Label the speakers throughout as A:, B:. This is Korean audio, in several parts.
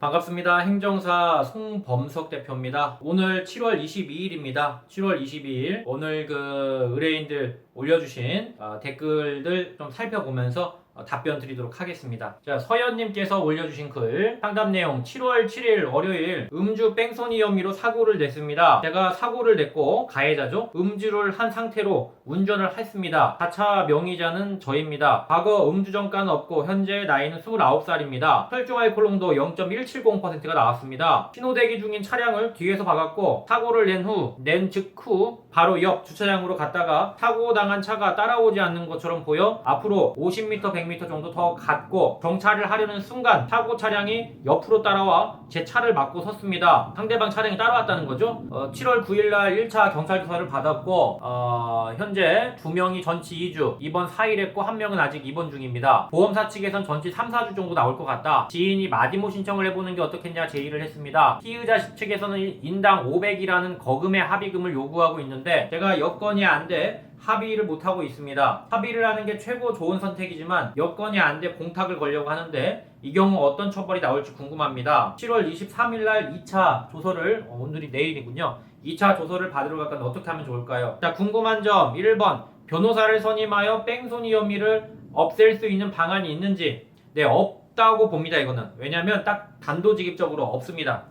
A: 반갑습니다. 행정사 송범석 대표입니다. 오늘 7월 22일입니다. 7월 22일 오늘 의뢰인들 올려주신 댓글들 좀 살펴보면서 답변 드리도록 하겠습니다. 자, 서현님께서 올려주신 글 상담 내용 7월 7일 월요일 음주 뺑소니 혐의로 사고를 냈습니다. 제가 사고를 냈고 가해자죠. 음주를 한 상태로 운전을 했습니다. 4차 명의자는 저입니다. 과거 음주 전과는 없고 현재 나이는 29살입니다. 혈중 알코올농도 0.170%가 나왔습니다. 신호대기 중인 차량을 뒤에서 박았고 사고를 낸 직후 바로 옆 주차장으로 갔다가 사고 당한 차가 따라오지 않는 것처럼 보여 앞으로 50m, 100m 정도 더 갔고 정차를 하려는 순간 사고 차량이 옆으로 따라와 제 차를 막고 섰습니다. 상대방 차량이 따라왔다는 거죠. 7월 9일날 1차 경찰 조사를 받았고 현재 2명이 전치 2주 입원 4일 했고 1명은 아직 입원 중입니다. 보험사 측에선 전치 3, 4주 정도 나올 것 같다. 지인이 마디모 신청을 해보는 게 어떻겠냐 제의를 했습니다. 피의자 측에서는 인당 500이라는 거금의 합의금을 요구하고 있는데 제가 여건이 안 돼 합의를 못하고 있습니다. 합의를 하는 게 최고 좋은 선택이지만 여건이 안 돼 공탁을 걸려고 하는데 이 경우 어떤 처벌이 나올지 궁금합니다. 7월 23일날 2차 조서를 오늘이 내일이군요. 2차 조서를 받으러 갈 건데 어떻게 하면 좋을까요? 자, 궁금한 점 1번 변호사를 선임하여 뺑소니 혐의를 없앨 수 있는 방안이 있는지 없다고 봅니다. 이거는 왜냐하면 딱 단도직입적으로 없습니다.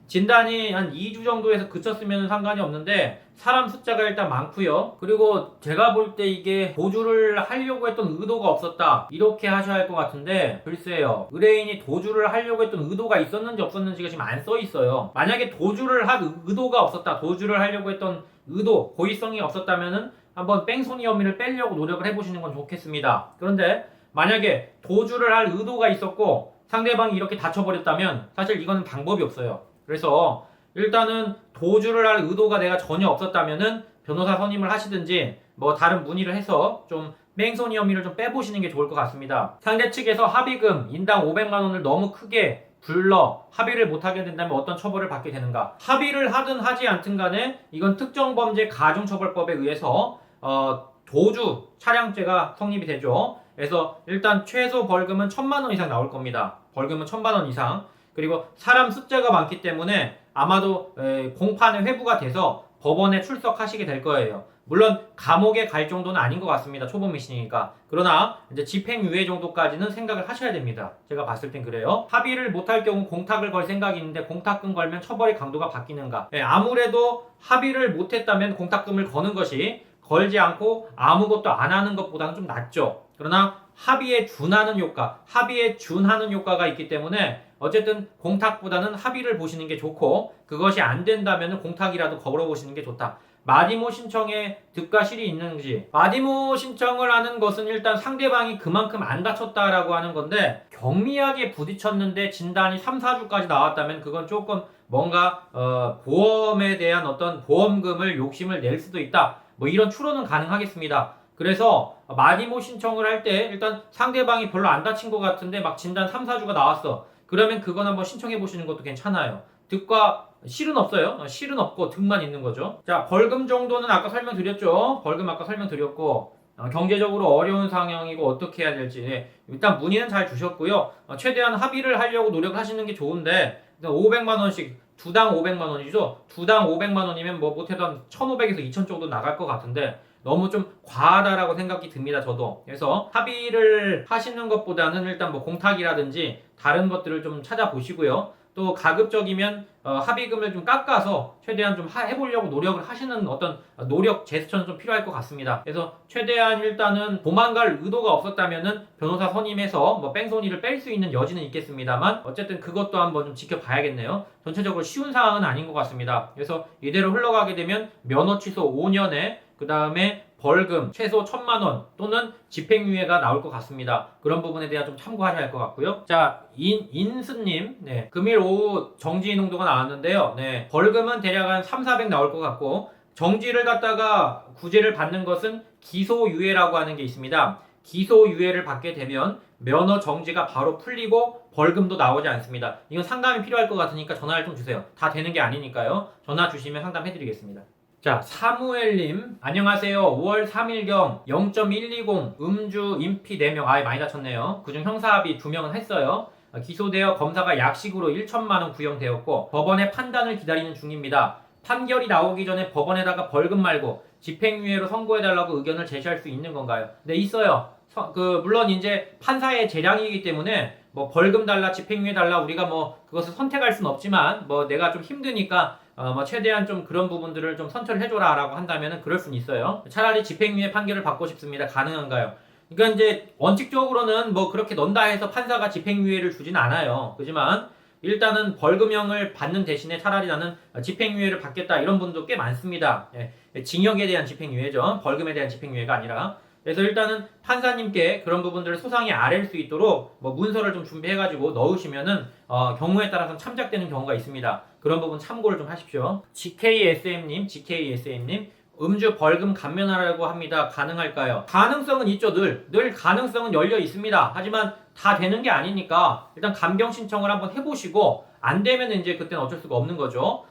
A: 진단이 한 2주 정도에서 그쳤으면 상관이 없는데 사람 숫자가 일단 많고요. 그리고 제가 볼 때 이게 도주를 하려고 했던 의도가 없었다 이렇게 하셔야 할 것 같은데 글쎄요. 의뢰인이 도주를 하려고 했던 의도가 있었는지 없었는지가 지금 안 써 있어요. 만약에 도주를 할 의도가 없었다, 도주를 하려고 했던 의도, 고의성이 없었다면은 한번 뺑소니 혐의를 빼려고 노력을 해보시는 건 좋겠습니다. 그런데 만약에 도주를 할 의도가 있었고 상대방이 이렇게 다쳐버렸다면 사실 이거는 방법이 없어요. 그래서 일단은 도주를 할 의도가 내가 전혀 없었다면은 변호사 선임을 하시든지 뭐 다른 문의를 해서 좀 뺑소니 혐의를 좀 빼보시는 게 좋을 것 같습니다. 상대 측에서 합의금 인당 500만 원을 너무 크게 불러 합의를 못하게 된다면 어떤 처벌을 받게 되는가? 합의를 하든 하지 않든 간에 이건 특정범죄 가중처벌법에 의해서 도주 차량죄가 성립이 되죠. 그래서 일단 최소 벌금은 1,000만 원 이상 나올 겁니다. 벌금은 1,000만 원 이상. 그리고 사람 숫자가 많기 때문에 아마도 공판에 회부가 돼서 법원에 출석하시게 될 거예요. 물론 감옥에 갈 정도는 아닌 것 같습니다. 초범이시니까. 그러나 이제 집행유예 정도까지는 생각을 하셔야 됩니다. 제가 봤을 땐 그래요. 합의를 못할 경우 공탁을 걸 생각이 있는데 공탁금 걸면 처벌의 강도가 바뀌는가? 아무래도 합의를 못했다면 공탁금을 거는 것이 걸지 않고 아무것도 안 하는 것보다는 좀 낫죠. 그러나 합의에 준하는 효과, 합의에 준하는 효과가 있기 때문에 어쨌든 공탁보다는 합의를 보시는 게 좋고 그것이 안 된다면 공탁이라도 걸어보시는 게 좋다. 마디모 신청에 득과 실이 있는지 마디모 신청을 하는 것은 일단 상대방이 그만큼 안 다쳤다라고 하는 건데 경미하게 부딪혔는데 진단이 3, 4주까지 나왔다면 그건 조금 뭔가 보험에 대한 어떤 보험금을 욕심을 낼 수도 있다. 뭐 이런 추론은 가능하겠습니다. 그래서 마디모 신청을 할 때 일단 상대방이 별로 안 다친 것 같은데 막 진단 3, 4주가 나왔어. 그러면 그건 한번 신청해 보시는 것도 괜찮아요. 득과 실은 없어요. 실은 없고 득만 있는 거죠. 자, 벌금 정도는 아까 설명드렸죠. 벌금 아까 설명드렸고 경제적으로 어려운 상황이고 어떻게 해야 될지 일단 문의는 잘 주셨고요. 최대한 합의를 하려고 노력을 하시는 게 좋은데 500만 원씩 두당 500만 원이죠. 두당 500만 원이면 뭐 못해도 한 1,500에서 2,000 정도 나갈 것 같은데 너무 좀 과하다라고 생각이 듭니다. 저도. 그래서 합의를 하시는 것보다는 일단 뭐 공탁이라든지 다른 것들을 좀 찾아보시고요. 또 가급적이면 합의금을 좀 깎아서 최대한 좀 해보려고 노력을 하시는 어떤 노력 제스처는 좀 필요할 것 같습니다. 그래서 최대한 일단은 도망갈 의도가 없었다면은 변호사 선임해서 뭐 뺑소니를 뺄 수 있는 여지는 있겠습니다만 어쨌든 그것도 한번 좀 지켜봐야겠네요. 전체적으로 쉬운 상황은 아닌 것 같습니다. 그래서 이대로 흘러가게 되면 면허 취소 5년에 그 다음에 벌금 최소 1,000만 원 또는 집행유예가 나올 것 같습니다. 그런 부분에 대한 좀 참고하셔야 할 것 같고요. 자, 인스님, 금일 오후 정지 농도가 나왔는데요. 벌금은 대략 한 3, 400 나올 것 같고 정지를 갖다가 구제를 받는 것은 기소유예라고 하는 게 있습니다. 기소유예를 받게 되면 면허 정지가 바로 풀리고 벌금도 나오지 않습니다. 이건 상담이 필요할 것 같으니까 전화를 좀 주세요. 다 되는 게 아니니까요. 전화 주시면 상담해드리겠습니다. 자, 사무엘님 안녕하세요. 5월 3일경 0.120 음주 인피 4명 많이 다쳤네요. 그중 형사합의 2명은 했어요. 기소되어 검사가 약식으로 1천만 원 구형되었고 법원의 판단을 기다리는 중입니다. 판결이 나오기 전에 법원에다가 벌금 말고 집행유예로 선고해달라고 의견을 제시할 수 있는 건가요? 네, 있어요. 물론 이제 판사의 재량이기 때문에 뭐 벌금 달라, 집행유예 달라 우리가 뭐 그것을 선택할 수는 없지만 뭐 내가 좀 힘드니까 뭐 최대한 좀 그런 부분들을 좀 선처를 해줘라라고 한다면은 그럴 수는 있어요. 차라리 집행유예 판결을 받고 싶습니다. 가능한가요? 그러니까 이제 원칙적으로는 뭐 그렇게 넣는다 해서 판사가 집행유예를 주진 않아요. 그렇지만 일단은 벌금형을 받는 대신에 차라리 나는 집행유예를 받겠다 이런 분도 꽤 많습니다. 예, 징역에 대한 집행유예죠. 벌금에 대한 집행유예가 아니라. 그래서 일단은 판사님께 그런 부분들을 소상히 아랠 수 있도록 뭐 문서를 좀 준비해가지고 넣으시면은 경우에 따라서는 참작되는 경우가 있습니다. 그런 부분 참고를 좀 하십시오. GKSM님, 음주 벌금 감면하라고 합니다. 가능할까요? 가능성은 있죠. 늘 가능성은 열려 있습니다. 하지만 다 되는 게 아니니까 일단 감경 신청을 한번 해보시고 안 되면 이제 그때는 어쩔 수가 없는 거죠.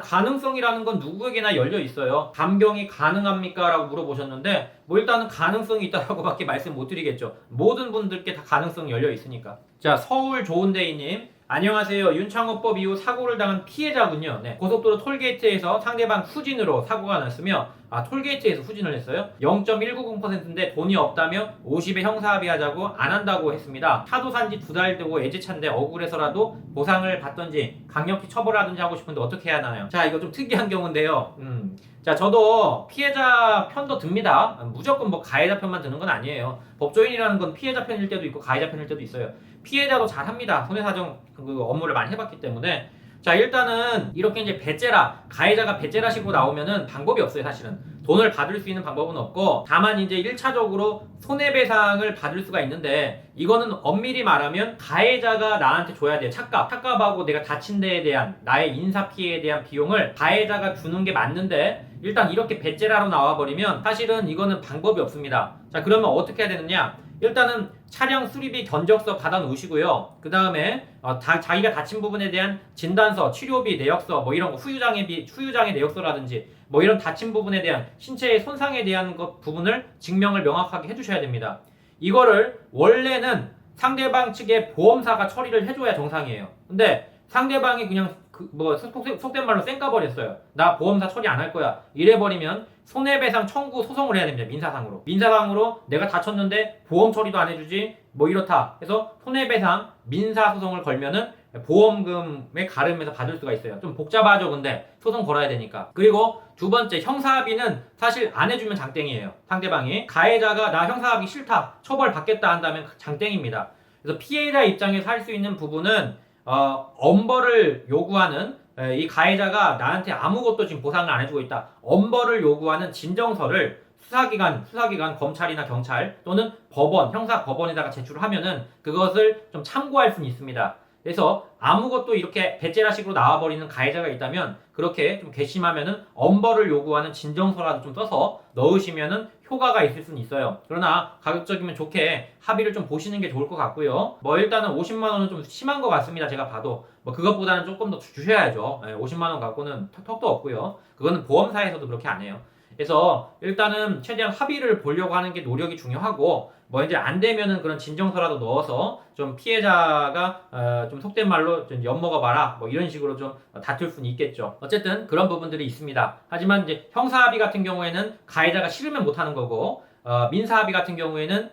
A: 가능성이라는 건 누구에게나 열려 있어요. 감경이 가능합니까? 라고 물어보셨는데 뭐 일단은 가능성이 있다라고 밖에 말씀 못 드리겠죠. 모든 분들께 다 가능성이 열려 있으니까. 자, 서울 좋은데이님, 안녕하세요. 윤창호법 이후 사고를 당한 피해자군요. 네, 고속도로 톨게이트에서 상대방 후진으로 사고가 났으며 톨게이트에서 후진을 했어요. 0.190%인데 돈이 없다며 50에 형사합의하자고 안 한다고 했습니다. 차도 산지 2달 되고 애지차인데 억울해서라도 보상을 받던지 강력히 처벌하든지 하고 싶은데 어떻게 해야 하나요? 자, 이거 좀 특이한 경우인데요. 자, 저도 피해자 편도 듭니다. 무조건 뭐 가해자 편만 드는 건 아니에요. 법조인이라는 건 피해자 편일 때도 있고 가해자 편일 때도 있어요. 피해자도 잘합니다. 손해사정 그 업무를 많이 해봤기 때문에. 자, 일단은 이렇게 이제 배째라, 가해자가 배째라식으로 나오면은 방법이 없어요. 사실은 돈을 받을 수 있는 방법은 없고, 다만 이제 1차적으로 손해배상을 받을 수가 있는데, 이거는 엄밀히 말하면 가해자가 나한테 줘야 돼요. 착값하고 내가 다친 데에 대한 나의 인사피해에 대한 비용을 가해자가 주는 게 맞는데, 일단 이렇게 배째라로 나와버리면 사실은 이거는 방법이 없습니다. 자, 그러면 어떻게 해야 되느냐? 일단은 차량 수리비 견적서 받아 놓으시고요. 그 다음에 자기가 다친 부분에 대한 진단서, 치료비, 내역서, 뭐 이런 거, 후유장의 내역서라든지 뭐 이런 다친 부분에 대한 신체의 손상에 대한 부분을 증명을 명확하게 해주셔야 됩니다. 이거를 원래는 상대방 측의 보험사가 처리를 해줘야 정상이에요. 근데 상대방이 그냥 속된 말로 쌩까버렸어요. 나 보험사 처리 안 할 거야. 이래버리면 손해배상 청구 소송을 해야 됩니다. 민사상으로 내가 다쳤는데 보험 처리도 안 해주지 뭐 이렇다 해서 손해배상 민사소송을 걸면은 보험금에 가름해서 받을 수가 있어요. 좀 복잡하죠. 근데 소송 걸어야 되니까. 그리고 두 번째, 형사합의는 사실 안 해주면 장땡이에요. 상대방이 가해자가 나 형사합의 싫다, 처벌 받겠다 한다면 장땡입니다. 그래서 피해자 입장에서 할 수 있는 부분은 엄벌을 요구하는, 이 가해자가 나한테 아무것도 지금 보상을 안 해주고 있다, 엄벌을 요구하는 진정서를 수사기관, 검찰이나 경찰 또는 법원, 형사법원에다가 제출을 하면은 그것을 좀 참고할 수는 있습니다. 그래서 아무것도 이렇게 배째라식으로 나와버리는 가해자가 있다면 그렇게 좀 괘씸하면은 엄벌을 요구하는 진정서라도 좀 써서 넣으시면은 효과가 있을 수는 있어요. 그러나 가급적이면 좋게 합의를 좀 보시는 게 좋을 것 같고요. 뭐 일단은 50만 원은 좀 심한 것 같습니다. 제가 봐도 뭐 그것보다는 조금 더 주셔야죠. 50만 원 갖고는 턱도 없고요. 그거는 보험사에서도 그렇게 안 해요. 그래서 일단은 최대한 합의를 보려고 하는 게 노력이 중요하고, 뭐 이제 안 되면은 그런 진정서라도 넣어서 좀 피해자가 좀 속된 말로 좀 엿먹어봐라 뭐 이런 식으로 좀 다툴 수는 있겠죠. 어쨌든 그런 부분들이 있습니다. 하지만 이제 형사합의 같은 경우에는 가해자가 싫으면 못하는 거고, 민사합의 같은 경우에는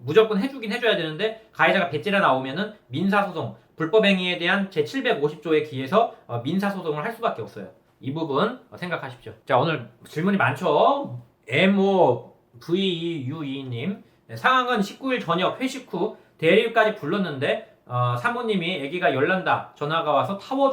A: 무조건 해주긴 해줘야 되는데 가해자가 배째라 나오면은 민사소송, 불법행위에 대한 제750조에 기해서 민사소송을 할 수밖에 없어요. 이 부분 생각하십시오. 자, 오늘 질문이 많죠? MOVUE님, 상황은 19일 저녁 회식 후 대리까지 불렀는데 사모님이 아기가 열난다 전화가 와서 타워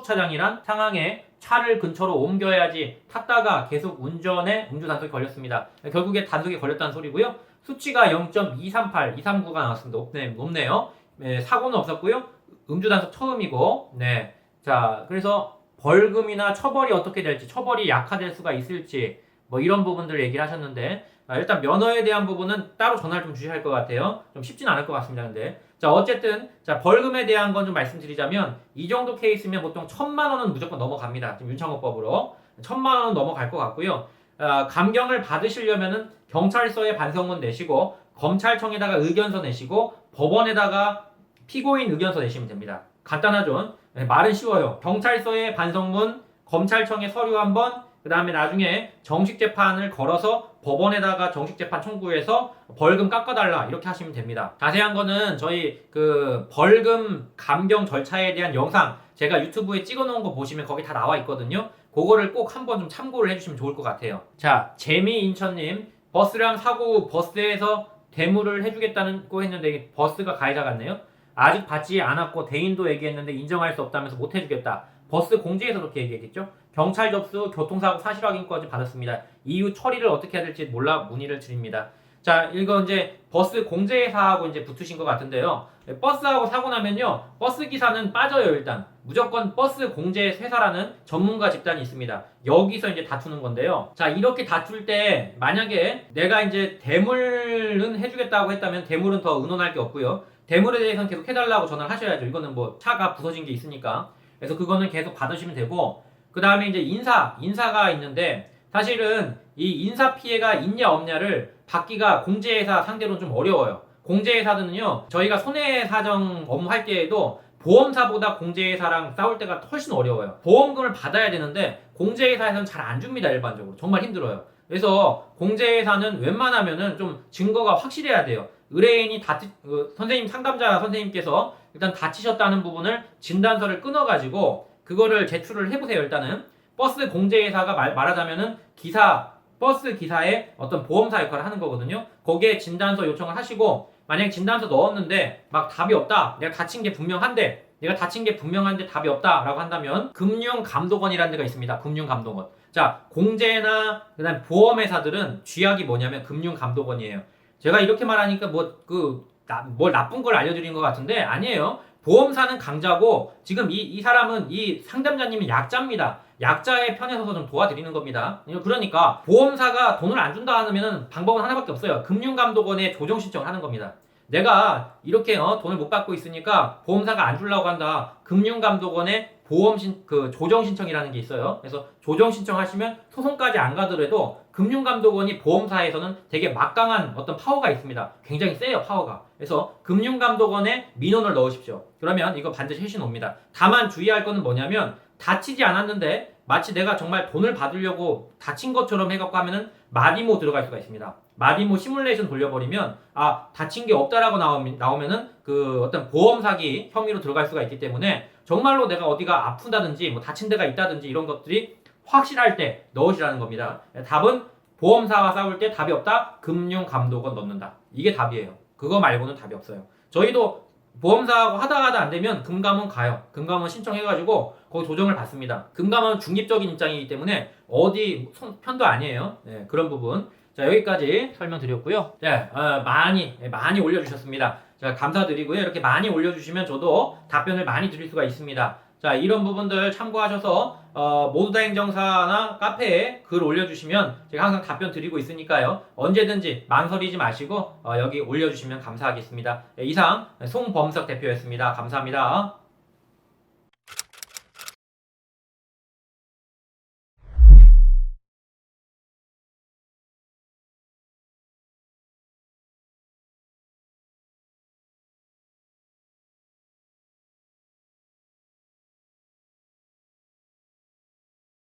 A: 주차장이란 상황에 차를 근처로 옮겨야지 탔다가 계속 음주 단속에 걸렸습니다. 결국에 단속에 걸렸다는 소리고요. 수치가 0.238, 239가 나왔습니다. 높네요. 네, 사고는 없었고요. 음주 단속 처음이고, 네. 자, 그래서 벌금이나 처벌이 어떻게 될지, 처벌이 약화될 수가 있을지, 뭐 이런 부분들을 얘기를 하셨는데, 일단 면허에 대한 부분은 따로 전화를 좀 주셔야 할 것 같아요. 좀 쉽진 않을 것 같습니다. 근데 자, 어쨌든 자, 벌금에 대한 건 좀 말씀드리자면 이 정도 케이스면 보통 1,000만 원은 무조건 넘어갑니다. 지금 윤창호법으로 1,000만 원은 넘어갈 것 같고요. 감경을 받으시려면은 경찰서에 반성문 내시고 검찰청에다가 의견서 내시고 법원에다가 피고인 의견서 내시면 됩니다. 간단하죠? 네, 말은 쉬워요. 경찰서에 반성문, 검찰청에 서류 한번, 그 다음에 나중에 정식 재판을 걸어서 법원에다가 정식 재판 청구해서 벌금 깎아달라 이렇게 하시면 됩니다. 자세한 거는 저희 그 벌금 감경 절차에 대한 영상 제가 유튜브에 찍어놓은 거 보시면 거기 다 나와 있거든요. 그거를 꼭 한번 좀 참고를 해주시면 좋을 것 같아요. 자, 재미인천님, 버스랑 사고 후 버스에서 대무를 해주겠다고 했는데 버스가 가해자 같네요. 아직 받지 않았고 대인도 얘기했는데 인정할 수 없다면서 못 해주겠다. 버스 공지에서 그렇게 얘기했겠죠? 경찰 접수, 교통사고 사실 확인까지 받았습니다. 이후 처리를 어떻게 해야 될지 몰라 문의를 드립니다. 자, 이거 이제 버스 공제사하고 이제 붙으신 것 같은데요. 버스하고 사고 나면요, 버스 기사는 빠져요. 일단 무조건 버스 공제 회사라는 전문가 집단이 있습니다. 여기서 이제 다투는 건데요. 자, 이렇게 다툴 때 만약에 내가 이제 대물은 해주겠다고 했다면 대물은 더 의논할 게 없고요. 대물에 대해서는 계속 해달라고 전화를 하셔야죠. 이거는 뭐 차가 부서진 게 있으니까. 그래서 그거는 계속 받으시면 되고, 그 다음에 이제 인사가 있는데, 사실은 이 인사 피해가 있냐 없냐를 받기가 공제회사 상대로는 좀 어려워요. 공제회사들은요, 저희가 손해사정 업무 할 때에도 보험사보다 공제회사랑 싸울 때가 훨씬 어려워요. 보험금을 받아야 되는데 공제회사에서는 잘 안 줍니다. 일반적으로 정말 힘들어요. 그래서 공제회사는 웬만하면은 좀 증거가 확실해야 돼요. 의뢰인이 선생님 상담자 선생님께서 일단 다치셨다는 부분을 진단서를 끊어가지고 그거를 제출을 해보세요. 일단은 버스 공제회사가 말하자면은 버스 기사의 어떤 보험사 역할을 하는 거거든요. 거기에 진단서 요청을 하시고, 만약에 진단서 넣었는데 막 답이 없다, 내가 다친 게 분명한데 답이 없다라고 한다면 금융감독원이라는 데가 있습니다. 금융감독원. 자, 공제나 그다음 보험회사들은 쥐약이 뭐냐면 금융감독원이에요. 제가 이렇게 말하니까 뭘 나쁜 걸 알려드린 것 같은데 아니에요. 보험사는 강자고 지금 이 사람은, 이 상담자님은 약자입니다. 약자의 편에 서서 좀 도와드리는 겁니다. 그러니까 보험사가 돈을 안 준다 하면 방법은 하나밖에 없어요. 금융감독원에 조정 신청을 하는 겁니다. 내가 이렇게 돈을 못 받고 있으니까 보험사가 안 주려고 한다. 금융감독원에 조정 신청이라는 게 있어요. 그래서 조정 신청하시면 소송까지 안 가더라도 금융감독원이 보험사에서는 되게 막강한 어떤 파워가 있습니다. 굉장히 세요, 파워가. 그래서 금융감독원에 민원을 넣으십시오. 그러면 이거 반드시 해신 옵니다. 다만 주의할 거는 뭐냐면, 다치지 않았는데 마치 내가 정말 돈을 받으려고 다친 것처럼 해갖고 하면은 마디모 들어갈 수가 있습니다. 마디모 시뮬레이션 돌려버리면 다친 게 없다라고 나오면은 그 어떤 보험 사기 혐의로 들어갈 수가 있기 때문에 정말로 내가 어디가 아프다든지 뭐 다친 데가 있다든지 이런 것들이 확실할 때 넣으시라는 겁니다. 답은 보험사와 싸울 때 답이 없다, 금융감독원 넣는다. 이게 답이에요. 그거 말고는 답이 없어요. 저희도 보험사하고 하다가 안 되면 금감원 가요. 금감원 신청해가지고 거기 조정을 받습니다. 금감원은 중립적인 입장이기 때문에 어디 편도 아니에요. 네, 그런 부분. 자, 여기까지 설명드렸고요. 네, 많이 올려주셨습니다. 자, 감사드리고요. 이렇게 많이 올려주시면 저도 답변을 많이 드릴 수가 있습니다. 자, 이런 부분들 참고하셔서 모두다 행정사나 카페에 글 올려주시면 제가 항상 답변 드리고 있으니까요. 언제든지 망설이지 마시고 여기 올려주시면 감사하겠습니다. 네, 이상 송범석 대표였습니다. 감사합니다.